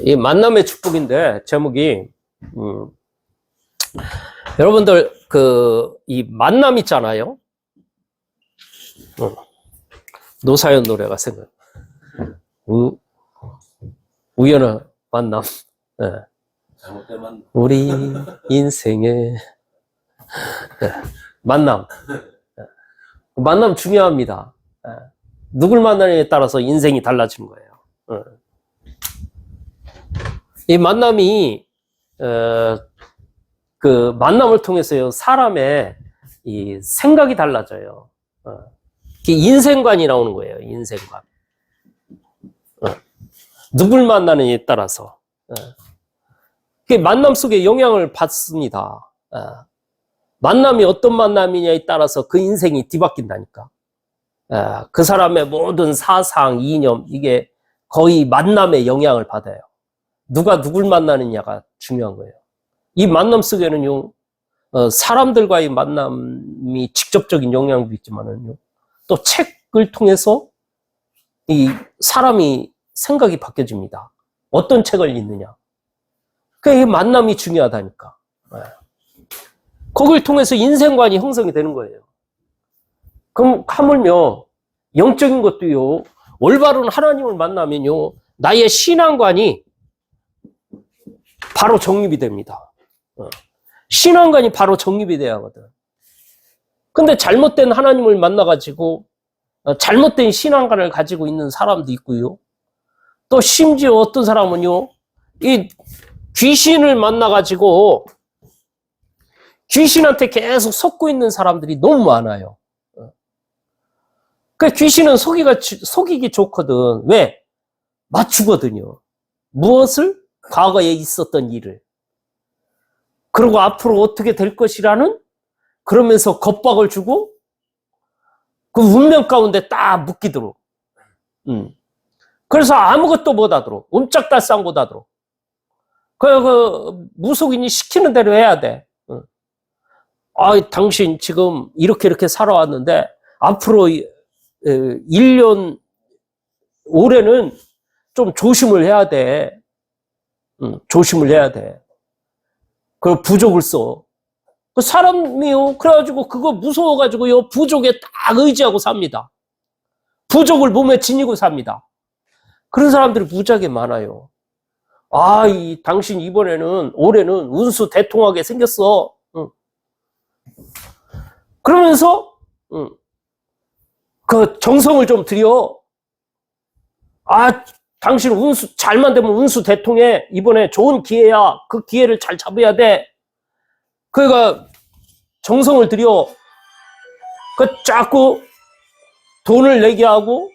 이 만남의 축복인데, 제목이, 여러분들, 이 만남 있잖아요? 노사연 노래가 생각. 우연한 만남. 네. 우리 인생의 네. 만남. 만남 중요합니다. 네. 누굴 만나느냐에 따라서 인생이 달라지는 거예요. 이 만남이 그 만남을 통해서요 사람의 이 생각이 달라져요. 인생관이 나오는 거예요. 인생관. 누굴 만나느냐에 따라서 그 만남 속에 영향을 받습니다. 만남이 어떤 만남이냐에 따라서 그 인생이 뒤바뀐다니까. 그 사람의 모든 사상, 이념 이게 거의 만남에 영향을 받아요. 누가 누굴 만나느냐가 중요한 거예요. 이 만남 속에는요, 사람들과의 만남이 직접적인 영향도 있지만은요, 또 책을 통해서 이 사람이 생각이 바뀌어집니다. 어떤 책을 읽느냐. 그러니까 이 만남이 중요하다니까. 거기를 통해서 인생관이 형성이 되는 거예요. 그럼 하물며 영적인 것도요, 올바른 하나님을 만나면요, 나의 신앙관이 바로 정립이 됩니다. 신앙관이 바로 정립이 돼야 하거든. 근데 잘못된 하나님을 만나가지고 잘못된 신앙관을 가지고 있는 사람도 있고요. 또 심지어 어떤 사람은요, 이 귀신을 만나가지고 귀신한테 계속 속고 있는 사람들이 너무 많아요. 그 귀신은 속이기 좋거든. 왜? 맞추거든요. 무엇을? 과거에 있었던 일을. 그리고 앞으로 어떻게 될 것이라는 그러면서 겁박을 주고 그 운명 가운데 딱 묶이도록. 그래서 아무것도 못하도록. 옴짝달싹 못하도록. 그 무속인이 시키는 대로 해야 돼. 당신 지금 이렇게 살아왔는데 앞으로 1년 올해는 좀 조심을 해야 돼. 조심을 해야 돼. 그 부족을 써. 그 사람이요. 그래가지고 그거 무서워가지고요. 부족에 딱 의지하고 삽니다. 부족을 몸에 지니고 삽니다. 그런 사람들이 무지하게 많아요. 당신 올해는 운수 대통하게 생겼어. 그러면서, 그 정성을 좀 들여. 당신 운수, 잘만 되면 운수 대통해. 이번에 좋은 기회야. 그 기회를 잘 잡아야 돼. 그러니까 정성을 들여. 자꾸 돈을 내게 하고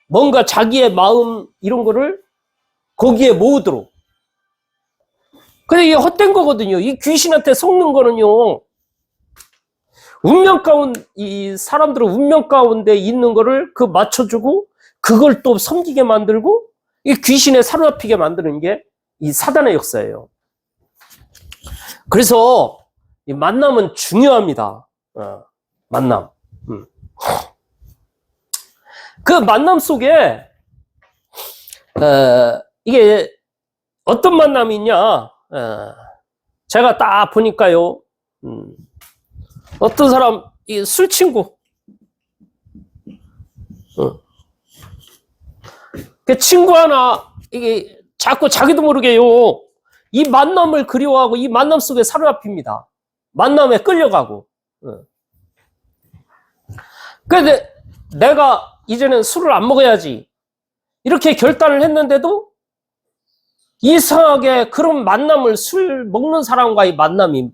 뭔가 자기의 마음 이런 거를 거기에 모으도록. 근데 이게 헛된 거거든요. 이 귀신한테 속는 거는요. 이 사람들은 운명 가운데 있는 거를 맞춰주고 그걸 또 섬기게 만들고 이 귀신에 사로잡히게 만드는 게 이 사단의 역사예요. 그래서 이 만남은 중요합니다. 만남. 그 만남 속에 이게 어떤 만남이 있냐? 제가 딱 보니까요. 어떤 사람 이 술 친구. 그 친구 하나 이게 자꾸 자기도 모르게요. 이 만남을 그리워하고 이 만남 속에 사로잡힙니다. 만남에 끌려가고. 근데 내가 이제는 술을 안 먹어야지. 이렇게 결단을 했는데도 이상하게 그런 만남을 술 먹는 사람과의 만남이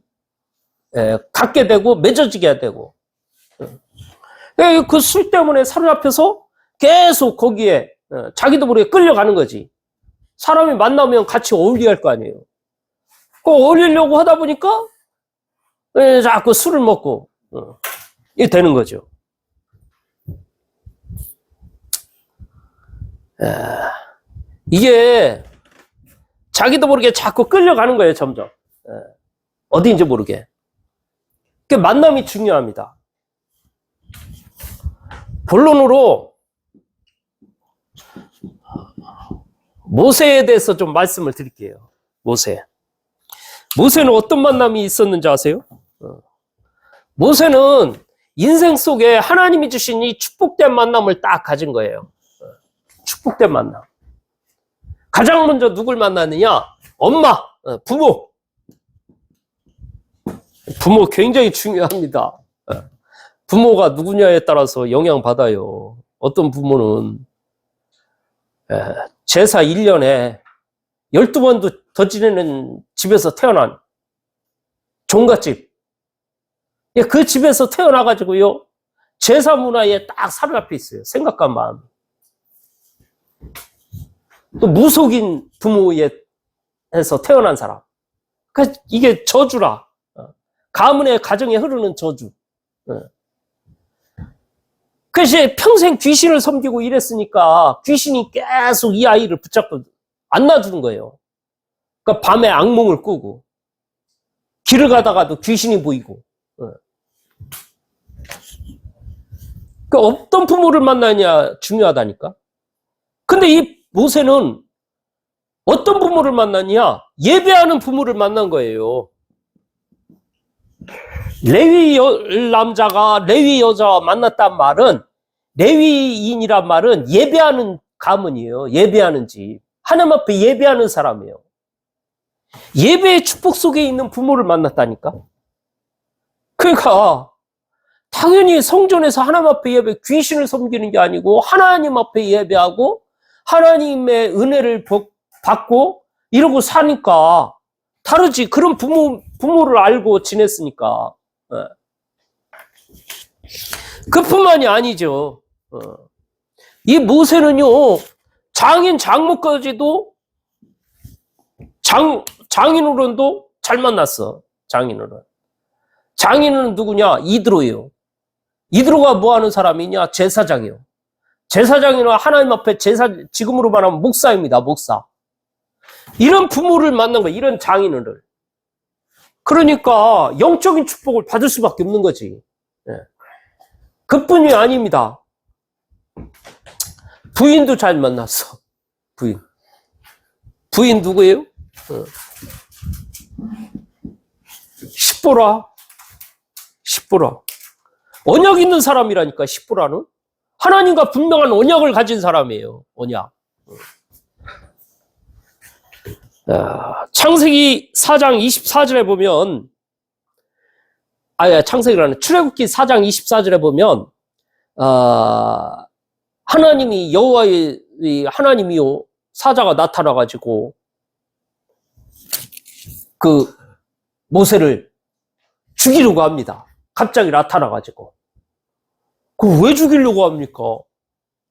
갖게 되고 맺어지게 되고. 그 술 때문에 사로잡혀서 계속 거기에 자기도 모르게 끌려가는 거지. 사람이 만나면 같이 어울려야 할 거 아니에요. 어울리려고 하다 보니까 자꾸 술을 먹고 이게 되는 거죠. 이게 자기도 모르게 자꾸 끌려가는 거예요. 점점. 어디인지 모르게. 그 만남이 중요합니다. 본론으로 모세에 대해서 좀 말씀을 드릴게요. 모세는 어떤 만남이 있었는지 아세요? 모세는 인생 속에 하나님이 주신 이 축복된 만남을 딱 가진 거예요. 축복된 만남. 가장 먼저 누굴 만나느냐? 엄마, 부모. 부모 굉장히 중요합니다. 부모가 누구냐에 따라서 영향받아요. 어떤 부모는 제사 1년에 12번도 더 지내는 집에서 태어난 종갓집. 그 집에서 태어나가지고요, 제사 문화에 딱 사로잡혀 있어요. 생각과 마음. 또 무속인 부모에서 태어난 사람. 그러니까 이게 저주라. 가문의 가정에 흐르는 저주. 그래서 평생 귀신을 섬기고 이랬으니까 귀신이 계속 이 아이를 붙잡고 안 놔주는 거예요. 그러니까 밤에 악몽을 꾸고 길을 가다가도 귀신이 보이고. 그 어떤 부모를 만나냐 중요하다니까. 근데 이 모세는 어떤 부모를 만났냐? 예배하는 부모를 만난 거예요. 레위 남자가 레위 여자와 만났단 말은, 레위인이란 말은 예배하는 가문이에요. 예배하는 집. 하나님 앞에 예배하는 사람이에요. 예배의 축복 속에 있는 부모를 만났다니까. 그러니까 당연히 성전에서 하나님 앞에 예배, 귀신을 섬기는 게 아니고 하나님 앞에 예배하고 하나님의 은혜를 받고 이러고 사니까 다르지. 그런 부모를 알고 지냈으니까. 그뿐만이 아니죠. 이 모세는요, 장인 장모까지도 장인어른도 잘 만났어. 장인어른 누구냐? 이드로예요. 이드로가 뭐 하는 사람이냐? 제사장이요. 제사장이는 하나님 앞에 지금으로 말하면 목사입니다. 목사. 이런 부모를 만난 거예요. 이런 장인어른을. 그러니까 영적인 축복을 받을 수밖에 없는 거지. 그뿐이 아닙니다. 부인도 잘 만났어. 부인 누구예요? 십보라. 언약 있는 사람이라니까. 십보라는 하나님과 분명한 언약을 가진 사람이에요. 언약. 창세기 4장 24절에 보면, 창세기라는 출애굽기 4장 24절에 보면, 하나님이 여호와의 하나님이요 사자가 나타나가지고 그 모세를 죽이려고 합니다. 갑자기 나타나가지고. 그 왜 죽이려고 합니까?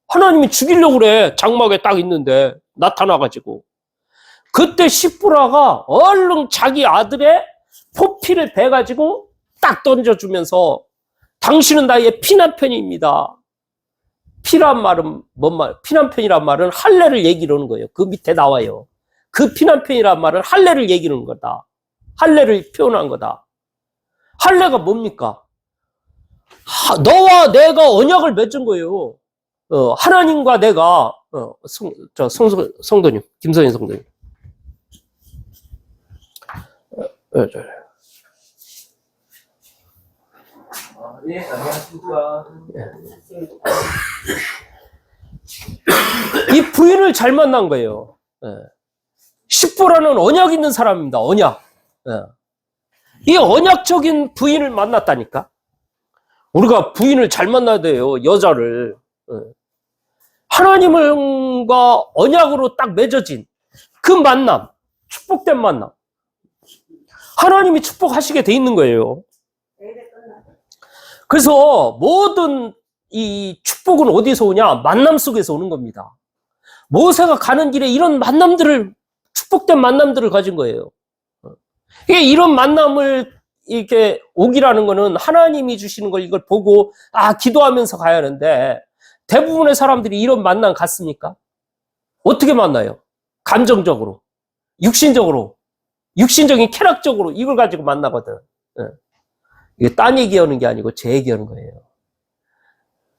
하나님이 죽이려고 그래. 장막에 딱 있는데 나타나가지고. 그때 십보라가 얼른 자기 아들의 포피를 베가지고 딱 던져주면서 당신은 나의 피난편입니다. 피란 말은 뭔 말? 피난편이란 말은 할례를 얘기하는 거예요. 그 밑에 나와요. 그 피난편이란 말은 할례를 얘기하는 거다. 할례를 표현한 거다. 할례가 뭡니까? 너와 내가 언약을 맺은 거예요. 하나님과 내가 성도님, 김선인 성도님. 네, 안녕하십니까. 이 부인을 잘 만난 거예요. 십보라는 언약 있는 사람입니다. 언약. 이 언약적인 부인을 만났다니까. 우리가 부인을 잘 만나야 돼요. 여자를. 하나님과 언약으로 딱 맺어진 그 만남, 축복된 만남. 하나님이 축복하시게 돼 있는 거예요. 그래서 모든 이 축복은 어디서 오냐? 만남 속에서 오는 겁니다. 모세가 가는 길에 이런 축복된 만남들을 가진 거예요. 이런 만남을 이렇게 오기라는 거는 하나님이 주시는 걸 이걸 보고, 기도하면서 가야 하는데, 대부분의 사람들이 이런 만남 갔습니까? 어떻게 만나요? 감정적으로, 육신적인 쾌락적으로 이걸 가지고 만나거든. 이게 딴 얘기하는 게 아니고 제 얘기하는 거예요.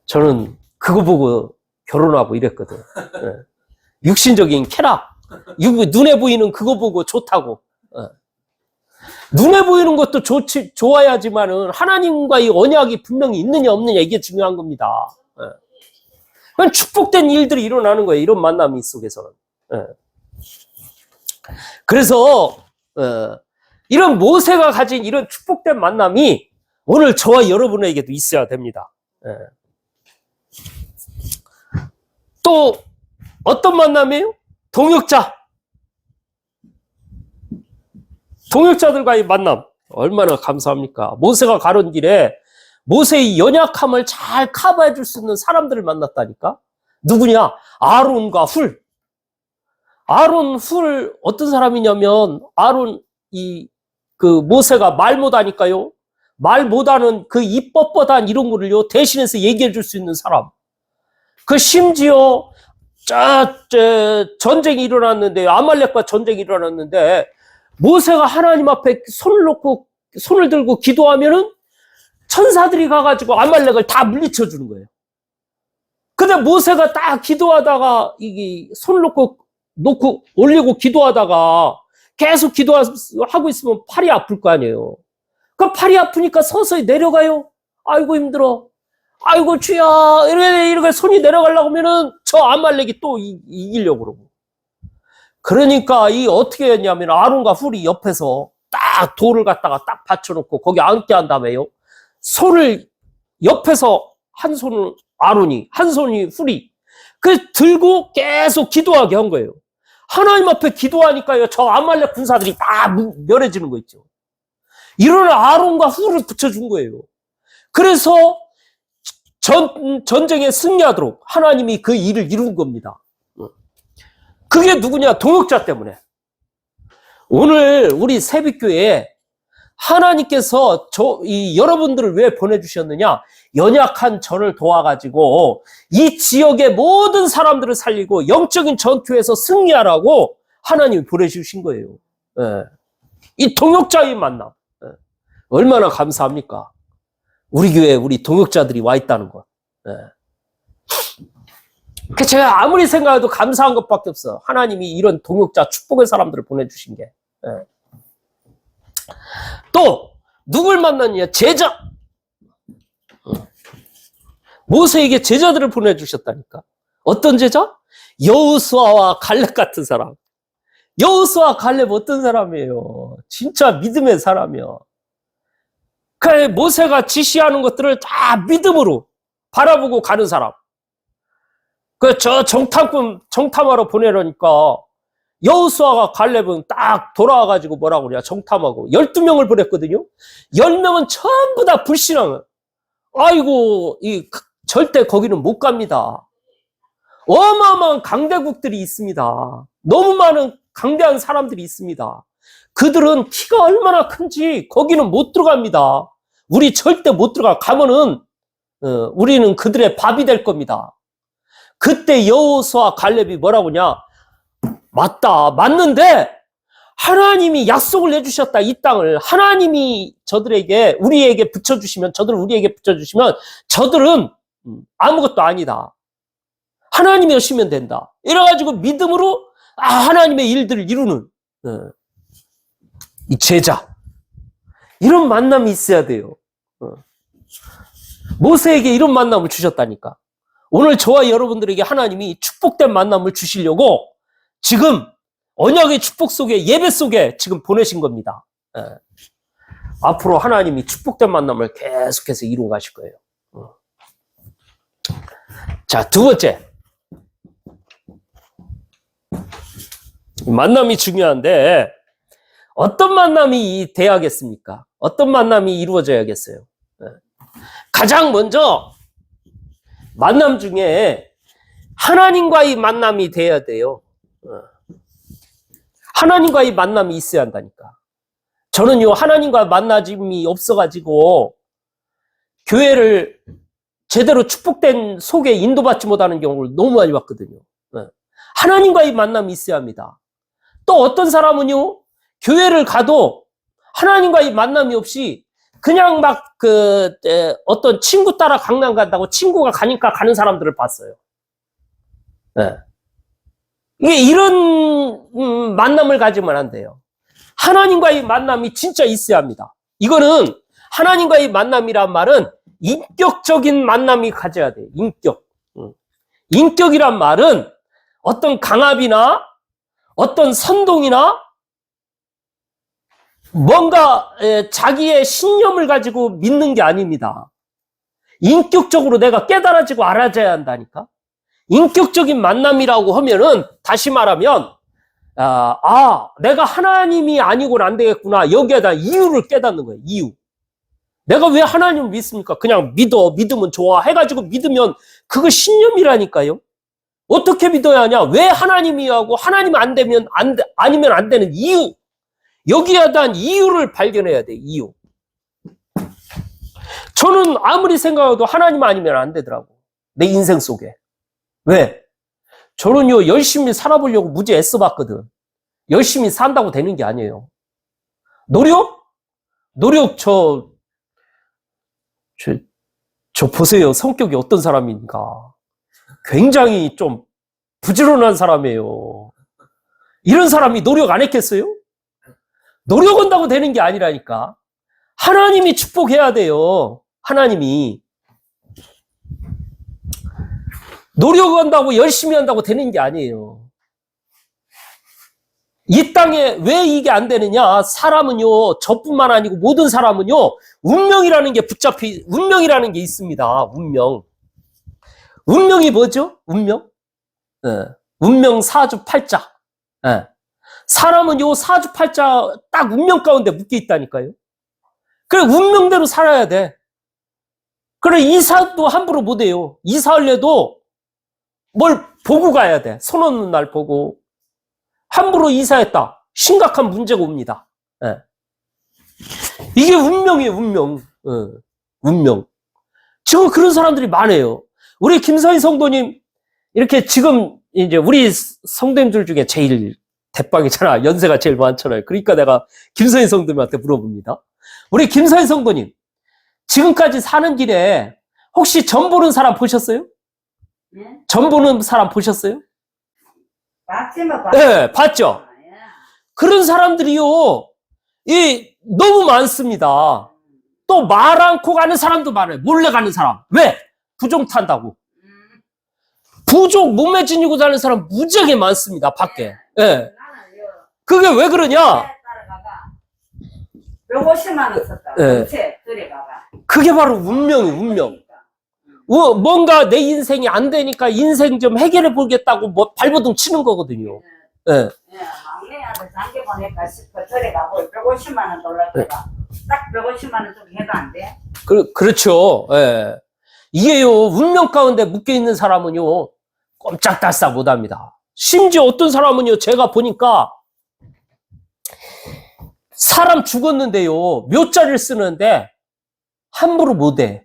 저는 그거 보고 결혼하고 이랬거든. 육신적인 쾌락. 눈에 보이는 그거 보고 좋다고. 눈에 보이는 것도 좋아야지만은 하나님과의 언약이 분명히 있느냐 없느냐 이게 중요한 겁니다. 그건 축복된 일들이 일어나는 거예요. 이런 만남이 속에서는. 그래서 이런 모세가 가진 이런 축복된 만남이 오늘 저와 여러분에게도 있어야 됩니다. 또 어떤 만남이에요? 동역자들과의 만남. 얼마나 감사합니까? 모세가 가는 길에 모세의 연약함을 잘 커버해 줄 수 있는 사람들을 만났다니까? 누구냐? 아론과 훌. 어떤 사람이냐면, 모세가 말 못하니까요. 말 못하는 그 입법보단 이런 거를요, 대신해서 얘기해 줄 수 있는 사람. 심지어, 전쟁이 일어났는데, 아말렉과 전쟁이 일어났는데, 모세가 하나님 앞에 손을 들고 기도하면은 천사들이 가가지고 아말렉을 다 물리쳐 주는 거예요. 근데 모세가 딱 기도하다가 손을 놓고 올리고 기도하다가 계속 기도하고 있으면 팔이 아플 거 아니에요. 그 팔이 아프니까 서서히 내려가요. 아이고 힘들어. 아이고 주야. 이렇게 손이 내려가려고 하면은 저 아말렉이 또 이기려고 그러고. 그러니까 어떻게 했냐면 아론과 훌이 옆에서 딱 돌을 갖다가 딱 받쳐놓고 거기 앉게 한 다음에요. 손을 옆에서 한 손을 아론이, 한 손이 훌이 들고 계속 기도하게 한 거예요. 하나님 앞에 기도하니까요. 저 아말렉 군사들이 다 멸해지는 거 있죠. 이런 아론과 훌을 붙여준 거예요. 그래서 전쟁에 승리하도록 하나님이 그 일을 이룬 겁니다. 그게 누구냐? 동역자 때문에. 오늘 우리 새벽교회에 하나님께서 여러분들을 왜 보내주셨느냐? 연약한 저를 도와가지고 이 지역의 모든 사람들을 살리고 영적인 전투에서 승리하라고 하나님이 보내주신 거예요. 이 동역자의 만남. 얼마나 감사합니까? 우리 교회에 우리 동역자들이 와 있다는 것. 제가 아무리 생각해도 감사한 것밖에 없어. 하나님이 이런 동역자 축복의 사람들을 보내주신 게. 또 누굴 만났냐? 제자. 모세에게 제자들을 보내주셨다니까. 어떤 제자? 여호수아와 갈렙 같은 사람. 여호수아 갈렙 어떤 사람이에요? 진짜 믿음의 사람이요. 그 모세가 지시하는 것들을 다 믿음으로 바라보고 가는 사람. 정탐하러 보내려니까 여호수아가 갈렙은 딱 돌아와가지고 뭐라고 그래요? 정탐하고 12명을 보냈거든요. 10명은 전부 다 불신앙을. 아이고, 절대 거기는 못 갑니다. 어마어마한 강대국들이 있습니다. 너무 많은 강대한 사람들이 있습니다. 그들은 키가 얼마나 큰지 거기는 못 들어갑니다. 우리 절대 못 들어가. 가면은 우리는 그들의 밥이 될 겁니다. 그때 여호수아 갈렙이 뭐라고 하냐? 맞다. 맞는데 하나님이 약속을 해주셨다. 이 땅을 하나님이 우리에게 붙여주시면 저들은 아무것도 아니다. 하나님이 오시면 된다. 이래가지고 믿음으로 하나님의 일들을 이루는 이 제자. 이런 만남이 있어야 돼요. 모세에게 이런 만남을 주셨다니까. 오늘 저와 여러분들에게 하나님이 축복된 만남을 주시려고 지금 언약의 축복 속에, 예배 속에 지금 보내신 겁니다. 앞으로 하나님이 축복된 만남을 계속해서 이루어 가실 거예요. 자, 두 번째. 만남이 중요한데 어떤 만남이 돼야겠습니까? 어떤 만남이 이루어져야겠어요? 가장 먼저 만남 중에 하나님과의 만남이 돼야 돼요. 하나님과의 만남이 있어야 한다니까. 저는요, 하나님과 만남이 없어가지고 교회를 제대로 축복된 속에 인도받지 못하는 경우를 너무 많이 봤거든요. 하나님과의 만남이 있어야 합니다. 또 어떤 사람은요, 교회를 가도 하나님과의 만남이 없이 그냥 어떤 친구 따라 강남 간다고 친구가 가니까 가는 사람들을 봤어요. 이게 이런 만남을 가지면 안 돼요. 하나님과의 만남이 진짜 있어야 합니다. 이거는 하나님과의 만남이란 말은 인격적인 만남이 가져야 돼요. 인격. 인격이란 말은 어떤 강압이나 어떤 선동이나 뭔가 자기의 신념을 가지고 믿는 게 아닙니다. 인격적으로 내가 깨달아지고 알아져야 한다니까. 인격적인 만남이라고 하면은 다시 말하면 내가 하나님이 아니고는 안 되겠구나. 여기에다 이유를 깨닫는 거예요. 이유. 내가 왜 하나님을 믿습니까? 그냥 믿으면 좋아 해가지고 믿으면 그거 신념이라니까요. 어떻게 믿어야 하냐? 왜 하나님이 하고 하나님 아니면 안 되는 이유. 여기에 대한 이유를 발견해야 돼. 이유. 저는 아무리 생각해도 하나님 아니면 안 되더라고. 내 인생 속에. 왜? 저는요, 열심히 살아보려고 무지 애써봤거든. 열심히 산다고 되는 게 아니에요. 노력, 저 보세요. 성격이 어떤 사람인가. 굉장히 좀 부지런한 사람이에요. 이런 사람이 노력 안 했겠어요? 노력한다고 되는 게 아니라니까. 하나님이 축복해야 돼요. 하나님이. 노력한다고 열심히 한다고 되는 게 아니에요. 이 땅에 왜 이게 안 되느냐? 사람은요, 저뿐만 아니고 모든 사람은요, 운명이라는 게 있습니다. 운명. 운명이 뭐죠? 운명? 운명 사주팔자. 사람은 사주팔자 딱 운명 가운데 묶여 있다니까요. 그래, 운명대로 살아야 돼. 그래, 이사도 함부로 못 해요. 이사할래도 뭘 보고 가야 돼. 손 없는 날 보고. 함부로 이사했다. 심각한 문제가 옵니다. 이게 운명이에요, 운명. 운명. 지금 그런 사람들이 많아요. 우리 김서희 성도님, 이렇게 지금 이제 우리 성도님들 중에 제일 대빵이잖아. 연세가 제일 많잖아요. 그러니까 내가 김서희 성도님한테 물어봅니다. 우리 김서희 성도님, 지금까지 사는 길에 혹시 점 보는 사람 보셨어요? 네? 점 보는 사람 보셨어요? 봤지만 네, 봤죠? 그런 사람들이요, 너무 많습니다. 또 말 않고 가는 사람도 많아요. 몰래 가는 사람. 왜? 부종 탄다고. 부족 몸에 지니고 다니는 사람 무지하게 많습니다. 밖에. 예. 그게 왜 그러냐? 150만 원 썼다. 예. 그래 봐봐. 그게 바로 운명이에요, 운명. 뭔가 내 인생이 안 되니까 인생 좀 해결해 보겠다고 발버둥 치는 거거든요. 예. 예, 막내한테 장기 보낼까 싶어. 저래 가고 150만 원 돌려줘가. 딱 150만 원 좀 해도 안 돼? 그렇죠. 예. 이게요, 운명 가운데 묶여 있는 사람은요, 꼼짝달싹 못 합니다. 심지어 어떤 사람은요, 제가 보니까, 사람 죽었는데요, 묘자를 쓰는데, 함부로 못 해.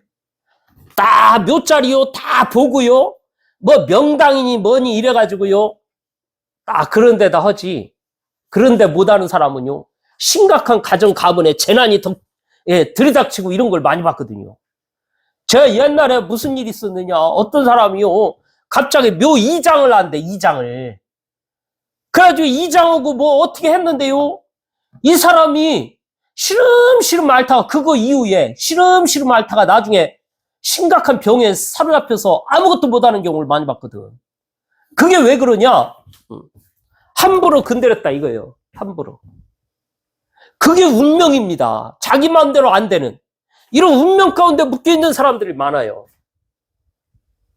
다 묘자리요, 다 보고요, 뭐 명당이니 뭐니 이래가지고요, 그런 데다 하지. 그런데 못하는 사람은요, 심각한 가정 가문에 재난이 들이닥치고 이런 걸 많이 봤거든요. 제가 옛날에 무슨 일이 있었느냐, 어떤 사람이요, 갑자기 묘 이장을 한대, 이장을. 그래가지고 이장하고 뭐 어떻게 했는데요, 이 사람이 시름시름 앓다가, 그거 이후에 시름시름 앓다가 나중에 심각한 병에 사로잡혀서 아무것도 못하는 경우를 많이 봤거든. 그게 왜 그러냐? 함부로 건드렸다 이거예요. 함부로. 그게 운명입니다. 자기 마음대로 안 되는. 이런 운명 가운데 묶여있는 사람들이 많아요.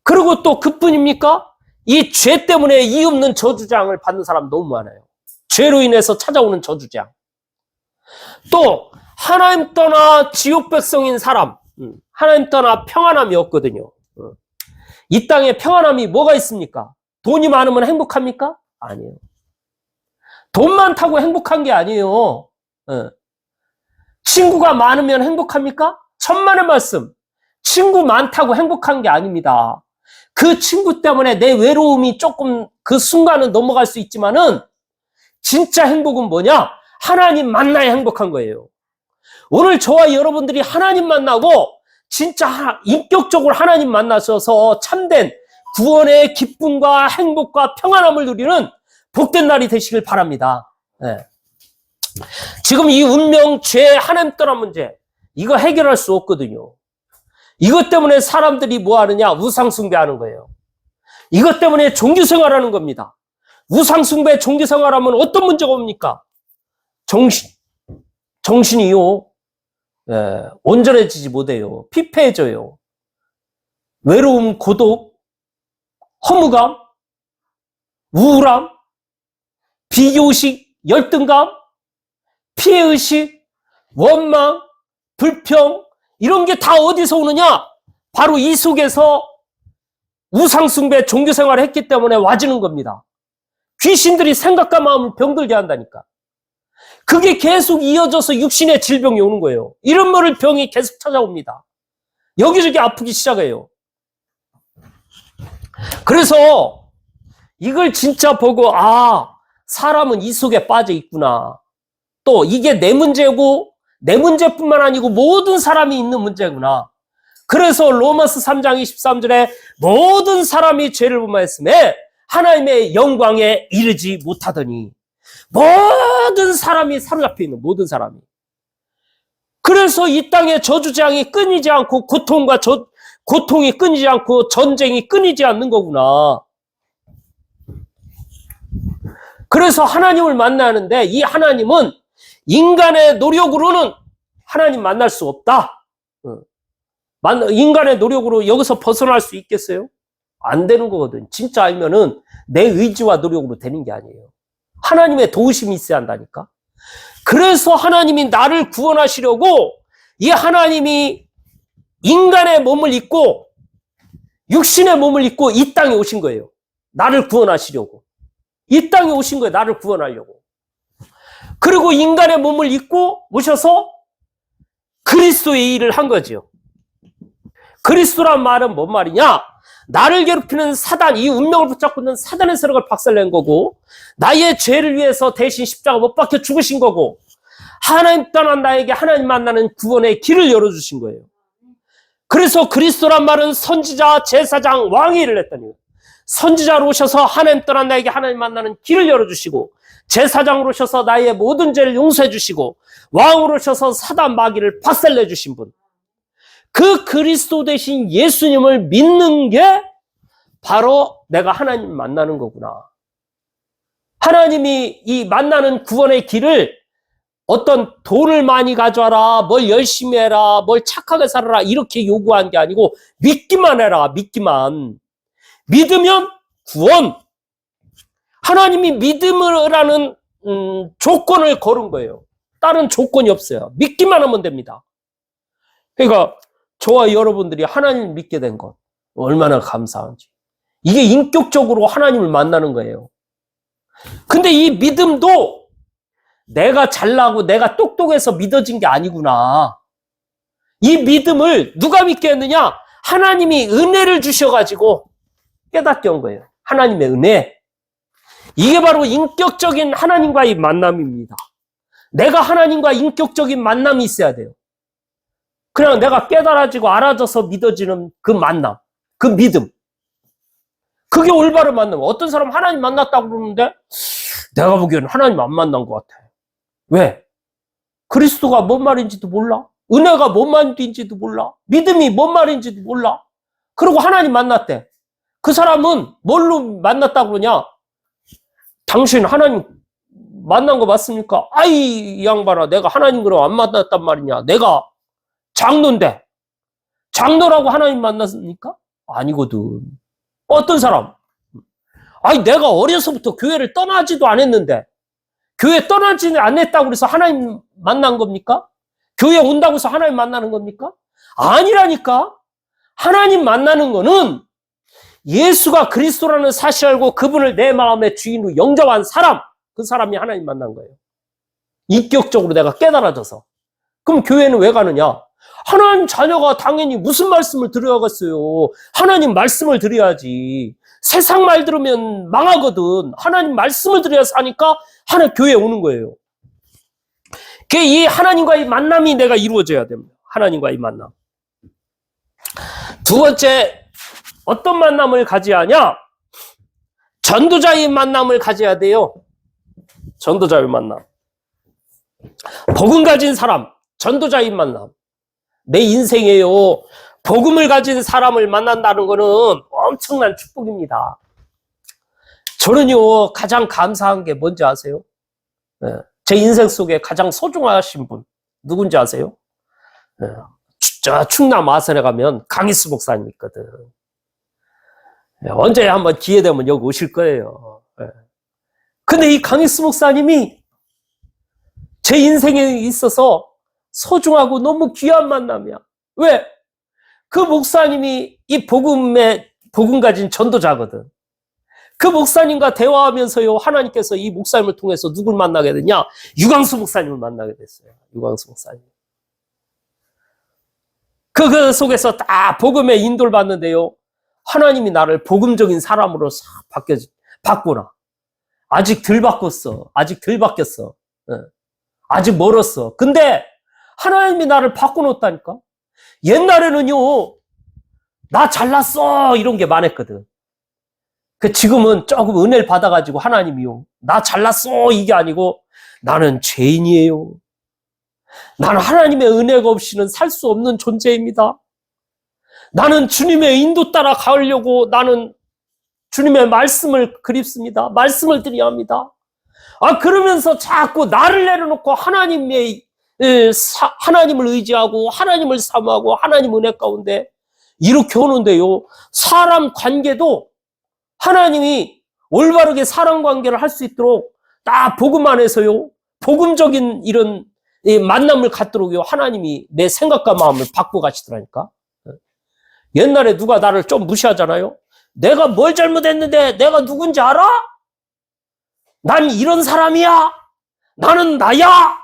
그리고 또 그뿐입니까? 이 죄 때문에 이유 없는 저주장을 받는 사람 너무 많아요. 죄로 인해서 찾아오는 저주장. 또 하나님 떠나 지옥 백성인 사람, 하나님 떠나 평안함이 없거든요. 이 땅에 평안함이 뭐가 있습니까? 돈이 많으면 행복합니까? 아니에요. 돈 많다고 행복한 게 아니에요. 친구가 많으면 행복합니까? 천만의 말씀. 친구 많다고 행복한 게 아닙니다. 그 친구 때문에 내 외로움이 조금 그 순간은 넘어갈 수 있지만은 진짜 행복은 뭐냐? 하나님 만나야 행복한 거예요. 오늘 저와 여러분들이 하나님 만나고 진짜 인격적으로 하나님 만나셔서 참된 구원의 기쁨과 행복과 평안함을 누리는 복된 날이 되시길 바랍니다. 예. 지금 이 운명, 죄, 하나님 떠난 문제, 이거 해결할 수 없거든요. 이것 때문에 사람들이 뭐 하느냐? 우상숭배하는 거예요. 이것 때문에 종교생활하는 겁니다. 우상숭배, 종교생활하면 어떤 문제가 옵니까? 정신이요. 예, 온전해지지 못해요. 피폐해져요. 외로움, 고독, 허무감, 우울함, 비교의식, 열등감, 피해의식, 원망, 불평, 이런 게 다 어디서 오느냐? 바로 이 속에서 우상숭배, 종교생활을 했기 때문에 와지는 겁니다. 귀신들이 생각과 마음을 병들게 한다니까. 그게 계속 이어져서 육신의 질병이 오는 거예요. 이런 모를 병이 계속 찾아옵니다. 여기저기 아프기 시작해요. 그래서 이걸 진짜 보고, 아, 사람은 이 속에 빠져 있구나. 또 이게 내 문제고, 내 문제뿐만 아니고 모든 사람이 있는 문제구나. 그래서 로마서 3장 23절에 모든 사람이 죄를 범하였음에 하나님의 영광에 이르지 못하더니, 모든 사람이 사로잡혀 있는, 모든 사람이. 그래서 이 땅에 저주재앙이 끊이지 않고, 고통이 끊이지 않고 전쟁이 끊이지 않는 거구나. 그래서 하나님을 만나는데, 이 하나님은 인간의 노력으로는 하나님 만날 수 없다. 인간의 노력으로 여기서 벗어날 수 있겠어요? 안 되는 거거든. 진짜 알면은 내 의지와 노력으로 되는 게 아니에요. 하나님의 도우심이 있어야 한다니까. 그래서 하나님이 나를 구원하시려고 이 하나님이 인간의 몸을 입고 육신의 몸을 입고 이 땅에 오신 거예요. 나를 구원하시려고. 이 땅에 오신 거예요. 나를 구원하려고. 그리고 인간의 몸을 입고 오셔서 그리스도의 일을 한 거죠. 그리스도란 말은 뭔 말이냐? 나를 괴롭히는 사단, 이 운명을 붙잡고 있는 사단의 세력을 박살낸 거고, 나의 죄를 위해서 대신 십자가 못 박혀 죽으신 거고, 하나님 떠난 나에게 하나님 만나는 구원의 길을 열어주신 거예요. 그래서 그리스도란 말은 선지자, 제사장, 왕의 일을 했다니. 선지자로 오셔서 하나님 떠난 나에게 하나님 만나는 길을 열어주시고, 제사장으로 오셔서 나의 모든 죄를 용서해 주시고, 왕으로 오셔서 사단 마귀를 박살내 주신 분. 그 그리스도 대신 예수님을 믿는 게 바로 내가 하나님 만나는 거구나. 하나님이 이 만나는 구원의 길을 어떤 돈을 많이 가져와라, 뭘 열심히 해라, 뭘 착하게 살아라 이렇게 요구한 게 아니고 믿기만 해라, 믿기만. 믿으면 구원. 하나님이 믿음이라는 조건을 걸은 거예요. 다른 조건이 없어요. 믿기만 하면 됩니다. 그러니까 저와 여러분들이 하나님을 믿게 된 것 얼마나 감사한지. 이게 인격적으로 하나님을 만나는 거예요. 근데 이 믿음도 내가 잘나고 내가 똑똑해서 믿어진 게 아니구나. 이 믿음을 누가 믿게 했느냐? 하나님이 은혜를 주셔가지고 깨닫게 한 거예요. 하나님의 은혜. 이게 바로 인격적인 하나님과의 만남입니다. 내가 하나님과 인격적인 만남이 있어야 돼요. 그냥 내가 깨달아지고 알아져서 믿어지는 그 만남, 그 믿음. 그게 올바른 만남. 어떤 사람 하나님 만났다고 그러는데 내가 보기에는 하나님 안 만난 것 같아. 왜? 그리스도가 뭔 말인지도 몰라. 은혜가 뭔 말인지도 몰라. 믿음이 뭔 말인지도 몰라. 그리고 하나님 만났대. 그 사람은 뭘로 만났다고 그러냐? 당신 하나님 만난 거 맞습니까? 아이, 이 양반아, 내가 하나님 그럼 안 만났단 말이냐? 내가 장로인데 장로라고 하나님 만났습니까? 아니거든. 어떤 사람? 아니, 내가 어려서부터 교회를 떠나지도 않았는데 교회 떠나지 않았다고 해서 하나님 만난 겁니까? 교회 온다고 해서 하나님 만나는 겁니까? 아니라니까. 하나님 만나는 거는 예수가 그리스도라는 사실 알고 그분을 내 마음의 주인으로 영접한 사람, 그 사람이 하나님 만난 거예요. 인격적으로 내가 깨달아져서. 그럼 교회는 왜 가느냐? 하나님 자녀가 당연히 무슨 말씀을 드려야겠어요. 하나님 말씀을 드려야지. 세상 말 들으면 망하거든. 하나님 말씀을 드려야 사니까 하나님 교회에 오는 거예요. 이 하나님과의 만남이 내가 이루어져야 됩니다. 하나님과의 만남. 두 번째, 어떤 만남을 가져야 하냐? 전도자의 만남을 가져야 돼요. 전도자의 만남. 복음 가진 사람, 전도자의 만남. 내 인생에요. 복음을 가진 사람을 만난다는 것은 엄청난 축복입니다. 저는요, 가장 감사한 게 뭔지 아세요? 제 인생 속에 가장 소중하신 분, 누군지 아세요? 저 충남 아산에 가면 강희수 목사님 있거든. 언제 한번 기회 되면 여기 오실 거예요. 근데 이 강희수 목사님이 제 인생에 있어서 소중하고 너무 귀한 만남이야. 왜? 그 목사님이 이 복음 가진 전도자거든. 그 목사님과 대화하면서요, 하나님께서 이 목사님을 통해서 누굴 만나게 됐냐? 유광수 목사님을 만나게 됐어요. 유광수 목사님. 그 속에서 다 복음의 인도를 받는데요, 하나님이 나를 복음적인 사람으로 싹 바꾸나. 아직 덜 바꿨어. 아직 덜 바뀌었어. 아직 멀었어. 근데 하나님이 나를 바꿔놓았다니까? 옛날에는요, 나 잘났어. 이런 게 많았거든. 지금은 조금 은혜를 받아가지고 하나님이요, 나 잘났어. 이게 아니고 나는 죄인이에요. 나는 하나님의 은혜가 없이는 살 수 없는 존재입니다. 나는 주님의 인도 따라 가려고 나는 주님의 말씀을 그립습니다. 말씀을 드려야 합니다. 그러면서 자꾸 나를 내려놓고 하나님을 의지하고 하나님을 사모하고 하나님 은혜 가운데 이렇게 오는데요, 사람 관계도 하나님이 올바르게 사람 관계를 할 수 있도록 딱 복음 안에서요, 복음적인 이런 만남을 갖도록요, 하나님이 내 생각과 마음을 바꿔 가시더라니까. 옛날에 누가 나를 좀 무시하잖아요. 내가 뭘 잘못했는데 내가 누군지 알아? 난 이런 사람이야. 나는 나야.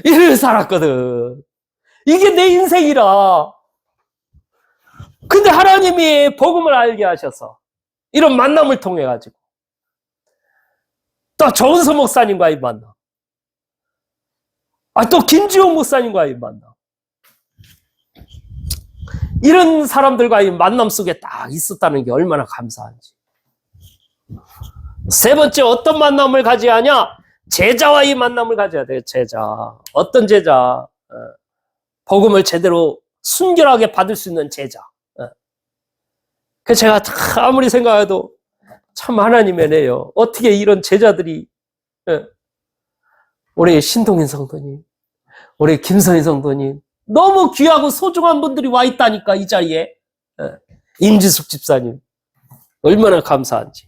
이렇게 살았거든. 이게 내 인생이라. 근데 하나님이 복음을 알게 하셔서 이런 만남을 통해 가지고 또 조은서 목사님과의 만남, 또 김지용 목사님과의 만남, 이런 사람들과의 만남 속에 딱 있었다는 게 얼마나 감사한지. 세 번째, 어떤 만남을 가져야 하냐? 제자와의 만남을 가져야 돼요. 제자. 어떤 제자? 복음을 제대로 순결하게 받을 수 있는 제자. 그래서 제가 아무리 생각해도 참 하나님의 은혜요. 어떻게 이런 제자들이, 우리 신동인 성도님, 우리 김선희 성도님, 너무 귀하고 소중한 분들이 와 있다니까, 이 자리에. 임지숙 집사님, 얼마나 감사한지.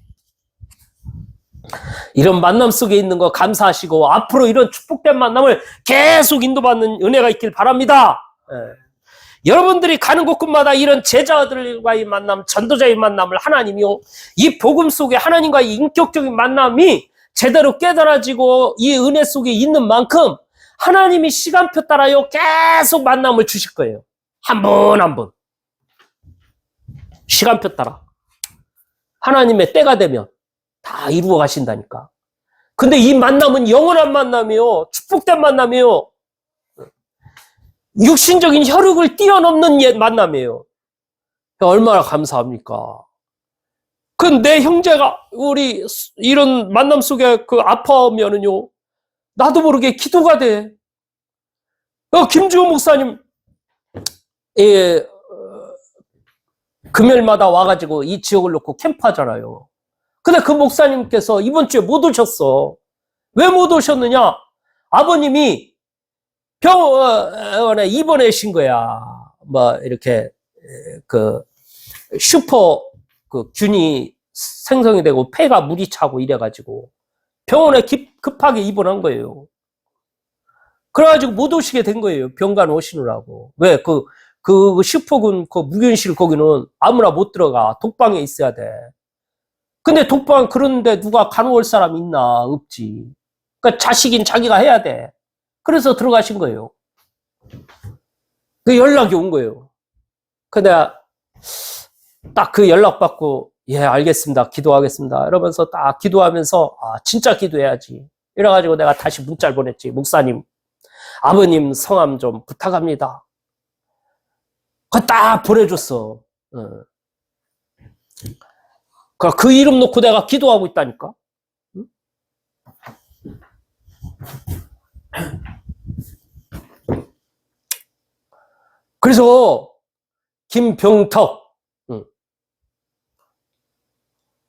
이런 만남 속에 있는 거 감사하시고, 앞으로 이런 축복된 만남을 계속 인도받는 은혜가 있길 바랍니다. 여러분들이 가는 곳곳마다 이런 제자들과의 만남, 전도자의 만남을 하나님이요, 이 복음 속에 하나님과의 인격적인 만남이 제대로 깨달아지고 이 은혜 속에 있는 만큼 하나님이 시간표 따라요, 계속 만남을 주실 거예요. 한 분 한 분. 시간표 따라. 하나님의 때가 되면 다 이루어 가신다니까. 근데 이 만남은 영원한 만남이요, 축복된 만남이요, 육신적인 혈육을 뛰어넘는 만남이에요. 얼마나 감사합니까? 내 형제가 우리 이런 만남 속에 아파하면은요, 나도 모르게 기도가 돼. 김주호 목사님, 금요일마다 와가지고 이 지역을 놓고 캠프하잖아요. 근데 그 목사님께서 이번 주에 못 오셨어. 왜 못 오셨느냐? 아버님이 병원에 입원하신 거야. 이렇게, 슈퍼, 균이 생성이 되고 폐가 물이 차고 이래가지고 병원에 급하게 입원한 거예요. 그래가지고 못 오시게 된 거예요. 병간 오시느라고. 왜? 슈퍼군, 무균실 거기는 아무나 못 들어가. 독방에 있어야 돼. 근데 독방, 그런데 누가 간호할 사람 있나? 없지. 그러니까 자식인 자기가 해야 돼. 그래서 들어가신 거예요. 연락이 온 거예요. 근데 딱 연락 받고, 예, 알겠습니다. 기도하겠습니다. 이러면서 딱 기도하면서, 진짜 기도해야지. 이래가지고 내가 다시 문자를 보냈지. 목사님, 아버님 성함 좀 부탁합니다. 그거 딱 보내줬어. 그 이름 놓고 내가 기도하고 있다니까. 응? 그래서 김병턱,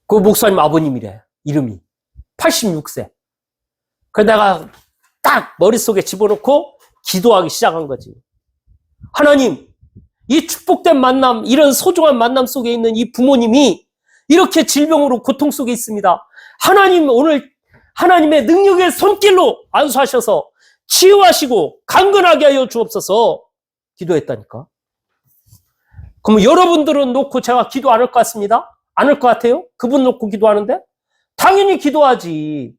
그 목사님 아버님이래. 이름이 86세. 그래서 내가 딱 머릿속에 집어넣고 기도하기 시작한 거지. 하나님, 이 축복된 만남, 이런 소중한 만남 속에 있는 이 부모님이 이렇게 질병으로 고통 속에 있습니다. 하나님, 오늘 하나님의 능력의 손길로 안수하셔서 치유하시고 강건하게 하여 주옵소서. 기도했다니까. 그럼 여러분들은 놓고 제가 기도 안 할 것 같습니다? 안 할 것 같아요? 그분 놓고 기도하는데? 당연히 기도하지.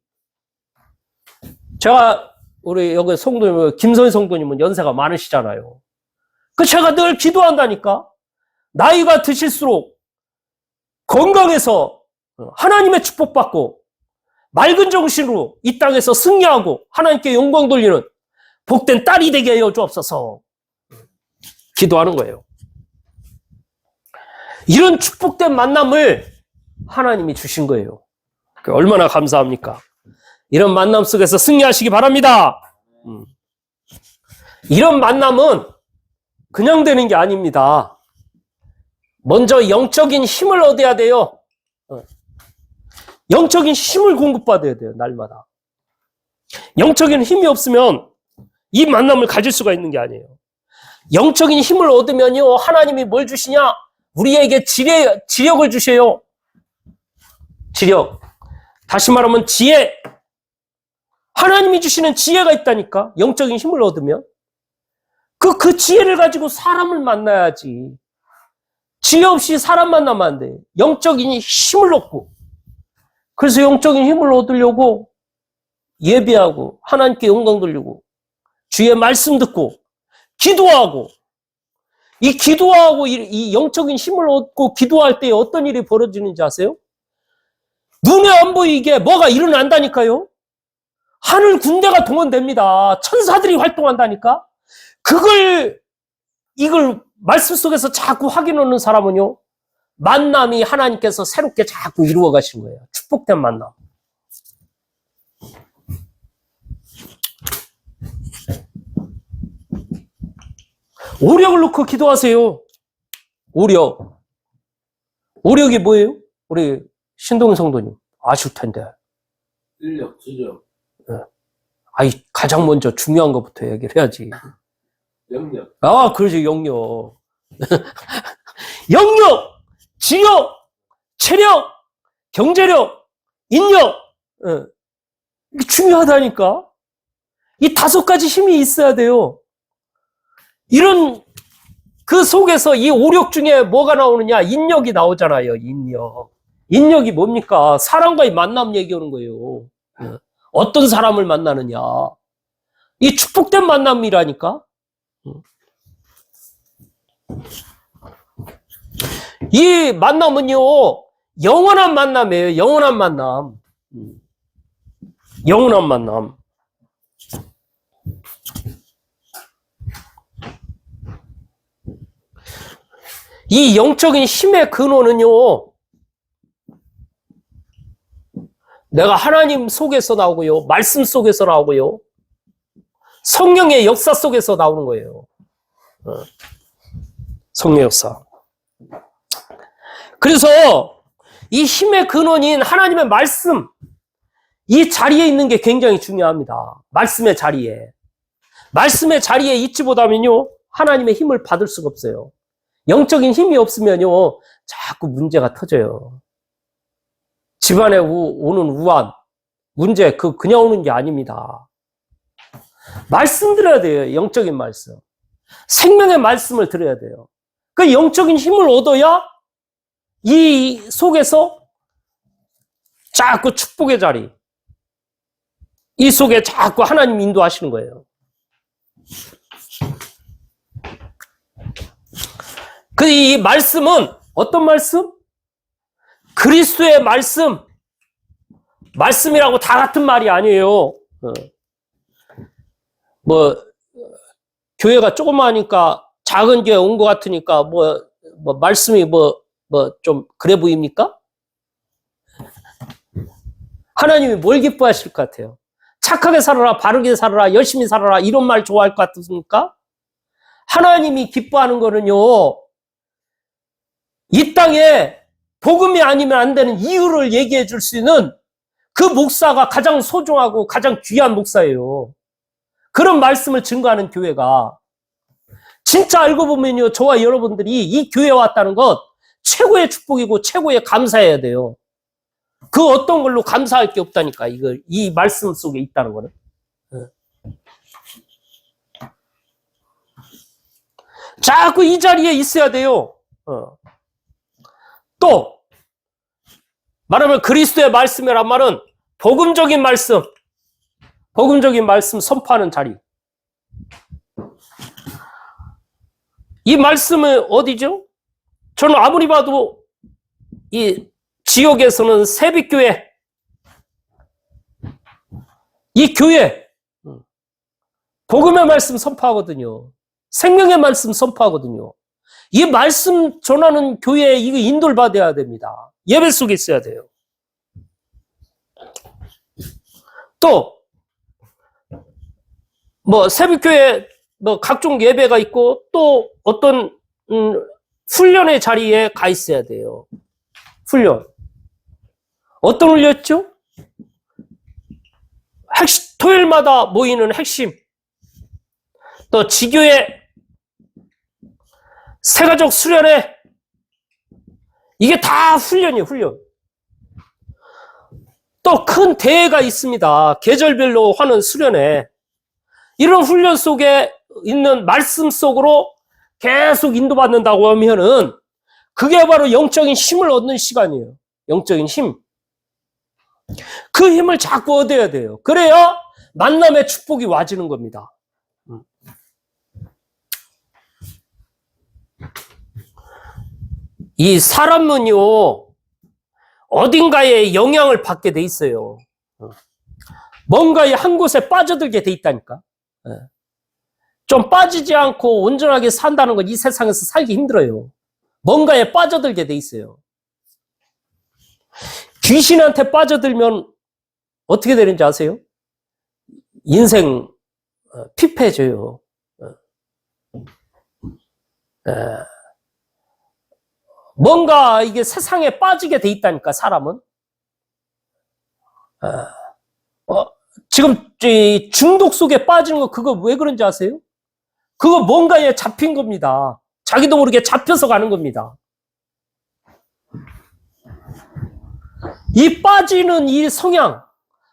제가 우리 여기 성도님, 김선희 성도님은 연세가 많으시잖아요. 그 제가 늘 기도한다니까. 나이가 드실수록 건강해서 하나님의 축복받고 맑은 정신으로 이 땅에서 승리하고 하나님께 영광 돌리는 복된 딸이 되게 하여 주옵소서. 기도하는 거예요. 이런 축복된 만남을 하나님이 주신 거예요. 얼마나 감사합니까? 이런 만남 속에서 승리하시기 바랍니다. 이런 만남은 그냥 되는 게 아닙니다. 먼저 영적인 힘을 얻어야 돼요. 영적인 힘을 공급받아야 돼요. 날마다. 영적인 힘이 없으면 이 만남을 가질 수가 있는 게 아니에요. 영적인 힘을 얻으면요, 하나님이 뭘 주시냐? 우리에게 지력을 주셔요. 지력. 다시 말하면 지혜. 하나님이 주시는 지혜가 있다니까. 영적인 힘을 얻으면. 그 지혜를 가지고 사람을 만나야지. 지혜 없이 사람 만나면 안 돼. 영적인 힘을 얻고. 그래서 영적인 힘을 얻으려고 예배하고 하나님께 영광 돌리고 주의 말씀 듣고 기도하고, 이 기도하고 이 영적인 힘을 얻고 기도할 때 어떤 일이 벌어지는지 아세요? 눈에 안 보이게 뭐가 일어난다니까요. 하늘 군대가 동원됩니다. 천사들이 활동한다니까. 이걸 말씀 속에서 자꾸 확인하는 사람은요, 만남이 하나님께서 새롭게 자꾸 이루어 가신 거예요. 축복된 만남. 오력을 놓고 기도하세요. 오력. 오력이 뭐예요? 우리 신동희 성도님 아실 텐데. 인력, 주력, 가장 먼저 중요한 것부터 얘기를 해야지. 영역. 그러지, 영역. 영역, 지력, 체력, 경제력, 인력. 이게 중요하다니까. 이 5가지 힘이 있어야 돼요. 이런 그 속에서 이 오력 중에 뭐가 나오느냐? 인력이 나오잖아요. 인력. 인력이 뭡니까? 사람과의 만남 얘기하는 거예요. 어떤 사람을 만나느냐? 이 축복된 만남이라니까. 이 만남은요, 영원한 만남이에요. 영원한 만남. 영원한 만남. 이 영적인 힘의 근원은요, 내가 하나님 속에서 나오고요, 말씀 속에서 나오고요, 성령의 역사 속에서 나오는 거예요. 성령 역사. 그래서 이 힘의 근원인 하나님의 말씀, 이 자리에 있는 게 굉장히 중요합니다. 말씀의 자리에. 말씀의 자리에 있지 못하면요, 하나님의 힘을 받을 수가 없어요. 영적인 힘이 없으면요, 자꾸 문제가 터져요. 집안에 오는 우환, 문제, 그냥 오는 게 아닙니다. 말씀 들어야 돼요. 영적인 말씀. 생명의 말씀을 들어야 돼요. 그 영적인 힘을 얻어야 이 속에서 자꾸 축복의 자리, 이 속에 자꾸 하나님 인도하시는 거예요. 이 말씀은 어떤 말씀? 그리스도의 말씀. 말씀이라고 다 같은 말이 아니에요. 교회가 조그마하니까 작은 교회 온 것 같으니까 말씀이 좀 그래 보입니까? 하나님이 뭘 기뻐하실 것 같아요? 착하게 살아라, 바르게 살아라, 열심히 살아라, 이런 말 좋아할 것 같습니까? 하나님이 기뻐하는 거는요, 이 땅에 복음이 아니면 안 되는 이유를 얘기해 줄 수 있는 그 목사가 가장 소중하고 가장 귀한 목사예요. 그런 말씀을 증거하는 교회가. 진짜 알고 보면요, 저와 여러분들이 이 교회에 왔다는 것 최고의 축복이고 최고의 감사해야 돼요. 그 어떤 걸로 감사할 게 없다니까, 이 말씀 속에 있다는 거는. 자꾸 이 자리에 있어야 돼요. 또, 말하면 그리스도의 말씀이란 말은 복음적인 말씀 선포하는 자리. 이 말씀은 어디죠? 저는 아무리 봐도 이 지역에서는 새빛교회, 이 교회, 복음의 말씀 선포하거든요. 생명의 말씀 선포하거든요. 이 말씀 전하는 교회에 이거 인도를 받아야 됩니다. 예배 속에 있어야 돼요. 또, 새벽교회, 각종 예배가 있고, 또 어떤, 훈련의 자리에 가 있어야 돼요. 훈련. 어떤 훈련이죠? 토요일마다 모이는 핵심. 또 지교회 새가족 수련회. 이게 다 훈련이에요, 훈련. 또 큰 대회가 있습니다. 계절별로 하는 수련회. 이런 훈련 속에 있는 말씀 속으로 계속 인도받는다고 하면은 그게 바로 영적인 힘을 얻는 시간이에요. 영적인 힘. 그 힘을 자꾸 얻어야 돼요. 그래야 만남의 축복이 와지는 겁니다. 이 사람은요, 어딘가에 영향을 받게 돼 있어요. 뭔가에 한 곳에 빠져들게 돼 있다니까. 좀 빠지지 않고 온전하게 산다는 건 이 세상에서 살기 힘들어요. 뭔가에 빠져들게 돼 있어요. 귀신한테 빠져들면 어떻게 되는지 아세요? 인생 피폐해져요. 뭔가 이게 세상에 빠지게 돼 있다니까, 사람은. 지금 중독 속에 빠지는 거 그거 왜 그런지 아세요? 그거 뭔가에 잡힌 겁니다. 자기도 모르게 잡혀서 가는 겁니다. 이 빠지는 이 성향,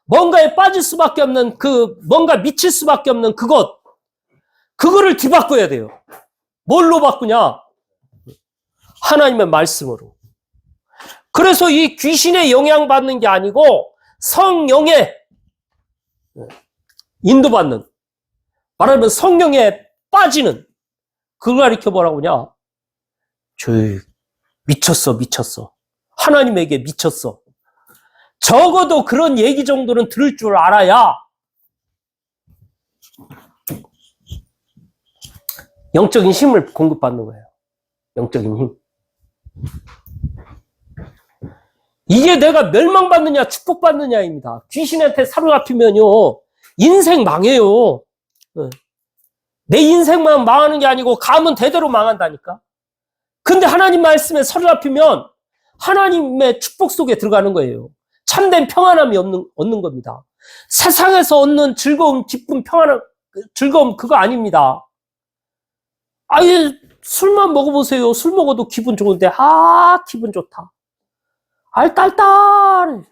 뭔가에 빠질 수밖에 없는 뭔가 미칠 수밖에 없는 그거를 뒤바꿔야 돼요. 뭘로 바꾸냐? 하나님의 말씀으로. 그래서 이 귀신의 영향받는 게 아니고 성령의 인도받는, 말하면 성령에 빠지는, 그걸 가리켜 뭐라고 하냐? 미쳤어. 하나님에게 미쳤어. 적어도 그런 얘기 정도는 들을 줄 알아야 영적인 힘을 공급받는 거예요. 영적인 힘. 이게 내가 멸망받느냐 축복받느냐입니다. 귀신한테 사로잡히면요, 인생 망해요. 내 인생만 망하는 게 아니고 가면 대대로 망한다니까. 근데 하나님 말씀에 사로잡히면 하나님의 축복 속에 들어가는 거예요. 참된 평안함이 얻는 겁니다. 세상에서 얻는 즐거움, 기쁨, 평안함, 즐거움 그거 아닙니다. 아예 술만 먹어보세요. 술 먹어도 기분 좋은데, 기분 좋다. 알딸딸.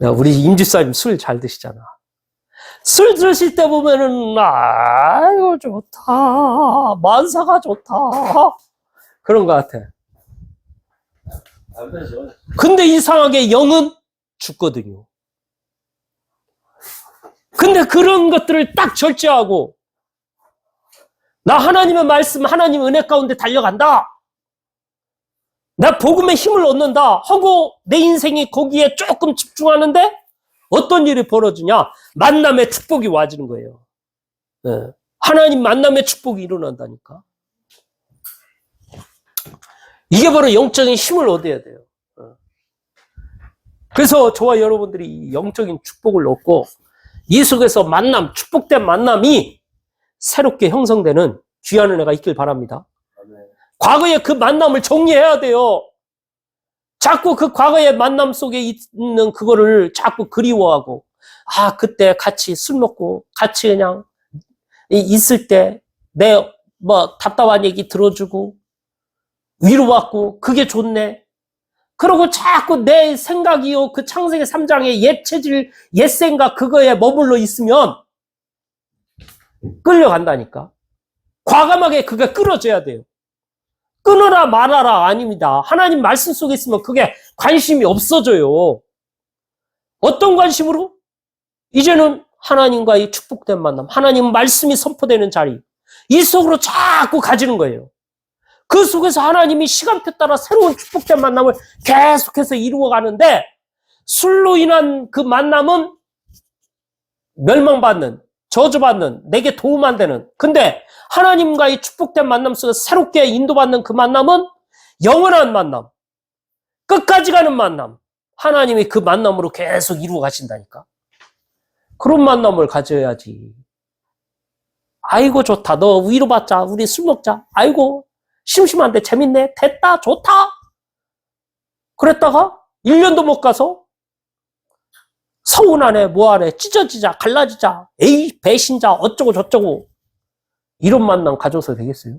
야, 우리 임집사님 술 잘 드시잖아. 술 드실 때 보면은, 아유, 좋다. 만사가 좋다. 그런 것 같아. 근데 이상하게 영은 죽거든요. 근데 그런 것들을 딱 절제하고, 나 하나님의 말씀, 하나님 은혜 가운데 달려간다. 나 복음의 힘을 얻는다 하고 내 인생이 거기에 조금 집중하는데 어떤 일이 벌어지냐? 만남의 축복이 와지는 거예요. 네. 하나님 만남의 축복이 일어난다니까. 이게 바로 영적인 힘을 얻어야 돼요. 그래서 저와 여러분들이 이 영적인 축복을 얻고 이 속에서 만남, 축복된 만남이 새롭게 형성되는 귀한 은혜가 있길 바랍니다. 아멘. 과거의 그 만남을 정리해야 돼요. 자꾸 그 과거의 만남 속에 있는 그거를 자꾸 그리워하고, 아, 그때 같이 술 먹고, 같이 그냥 있을 때 내 답답한 얘기 들어주고, 위로받고, 그게 좋네. 그러고 자꾸 내 생각이요, 그 창세기 3장의 옛 체질, 옛 생각, 그거에 머물러 있으면 끌려간다니까. 과감하게 그게 끊어져야 돼요. 끊어라 말아라 아닙니다. 하나님 말씀 속에 있으면 그게 관심이 없어져요. 어떤 관심으로? 이제는 하나님과의 축복된 만남, 하나님 말씀이 선포되는 자리, 이 속으로 자꾸 가지는 거예요. 그 속에서 하나님이 시간표 따라 새로운 축복된 만남을 계속해서 이루어가는데, 술로 인한 그 만남은 멸망받는, 저주받는, 내게 도움 안 되는. 근데 하나님과의 축복된 만남 속에서 새롭게 인도받는 그 만남은 영원한 만남, 끝까지 가는 만남, 하나님이 그 만남으로 계속 이루어 가신다니까. 그런 만남을 가져야지. 아이고 좋다, 너 위로받자, 우리 술 먹자, 아이고 심심한데 재밌네, 됐다, 좋다. 그랬다가 1년도 못 가서 서운하네, 뭐하네, 찢어지자, 갈라지자, 에이 배신자, 어쩌고 저쩌고. 이런 만남 가져서 되겠어요?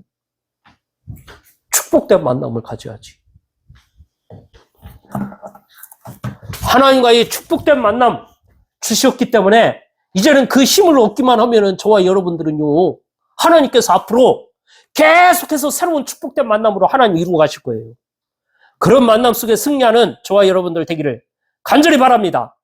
축복된 만남을 가져야지. 하나님과의 축복된 만남 주셨기 때문에 이제는 그 힘을 얻기만 하면은 저와 여러분들은요, 하나님께서 앞으로 계속해서 새로운 축복된 만남으로 하나님 이루어 가실 거예요. 그런 만남 속에 승리하는 저와 여러분들 되기를 간절히 바랍니다.